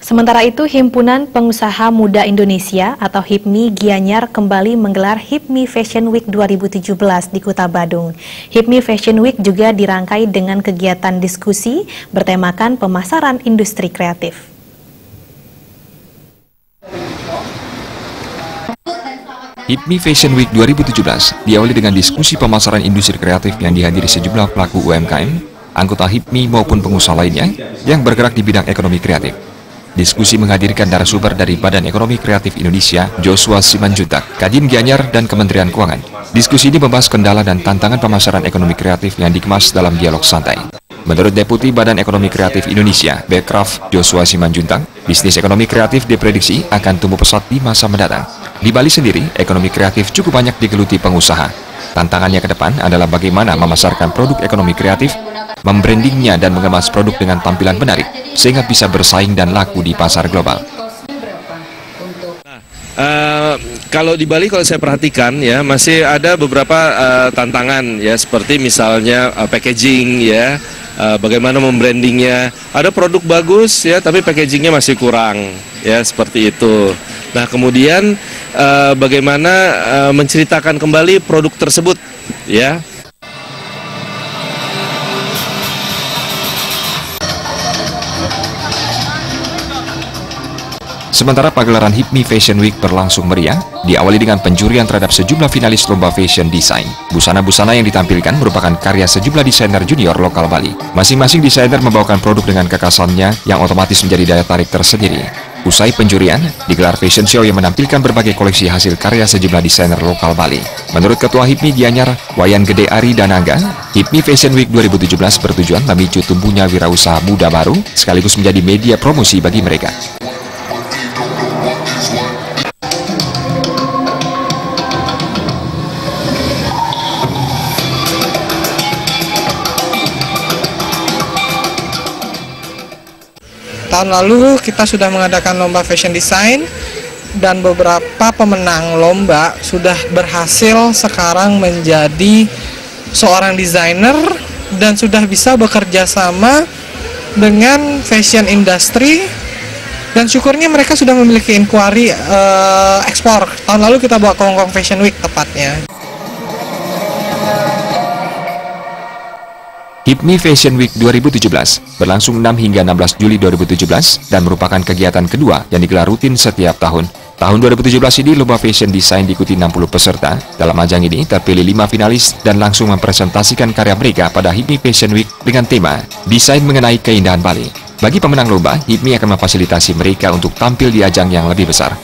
Sementara itu, Himpunan Pengusaha Muda Indonesia atau HIPMI Gianyar kembali menggelar HIPMI Fashion Week 2017 di Kota Badung. HIPMI Fashion Week juga dirangkai dengan kegiatan diskusi bertemakan pemasaran industri kreatif. HIPMI Fashion Week 2017 diawali dengan diskusi pemasaran industri kreatif yang dihadiri sejumlah pelaku UMKM, anggota HIPMI maupun pengusaha lainnya yang bergerak di bidang ekonomi kreatif. Diskusi menghadirkan narasumber dari Badan Ekonomi Kreatif Indonesia, Joshua Simanjuntak, Kadin Gianyar, dan Kementerian Keuangan. Diskusi ini membahas kendala dan tantangan pemasaran ekonomi kreatif yang dikemas dalam dialog santai. Menurut Deputi Badan Ekonomi Kreatif Indonesia, Bekraf, Joshua Simanjuntak, bisnis ekonomi kreatif diprediksi akan tumbuh pesat di masa mendatang. Di Bali sendiri, ekonomi kreatif cukup banyak digeluti pengusaha. Tantangannya ke depan adalah bagaimana memasarkan produk ekonomi kreatif, membrandingnya dan mengemas produk dengan tampilan menarik, sehingga bisa bersaing dan laku di pasar global. Kalau di Bali, kalau saya perhatikan ya, masih ada beberapa tantangan ya, seperti misalnya packaging ya, bagaimana membrandingnya. Ada produk bagus ya, tapi packagingnya masih kurang ya, seperti itu. Nah, kemudian bagaimana menceritakan kembali produk tersebut ya. Sementara pagelaran HIPMI Fashion Week berlangsung meriah, diawali dengan penjurian terhadap sejumlah finalis lomba fashion design. Busana-busana yang ditampilkan merupakan karya sejumlah desainer junior lokal Bali. Masing-masing desainer membawakan produk dengan kekasannya yang otomatis menjadi daya tarik tersendiri. Usai penjurian, digelar fashion show yang menampilkan berbagai koleksi hasil karya sejumlah desainer lokal Bali. Menurut Ketua HIPMI Gianyar, Wayan Gede Ari Danaga, HIPMI Fashion Week 2017 bertujuan memicu tumbuhnya wirausaha muda baru, sekaligus menjadi media promosi bagi mereka. Tahun lalu kita sudah mengadakan lomba fashion design dan beberapa pemenang lomba sudah berhasil sekarang menjadi seorang desainer dan sudah bisa bekerja sama dengan fashion industry, dan syukurnya mereka sudah memiliki inquiry ekspor. Tahun lalu kita bawa ke Hong Kong Fashion Week tepatnya. HIPMI Fashion Week 2017 berlangsung 6 hingga 16 Juli 2017 dan merupakan kegiatan kedua yang digelar rutin setiap tahun. Tahun 2017 ini lomba fashion design diikuti 60 peserta. Dalam ajang ini terpilih 5 finalis dan langsung mempresentasikan karya mereka pada HIPMI Fashion Week dengan tema Desain Mengenai Keindahan Bali. Bagi pemenang lomba, HIPMI akan memfasilitasi mereka untuk tampil di ajang yang lebih besar.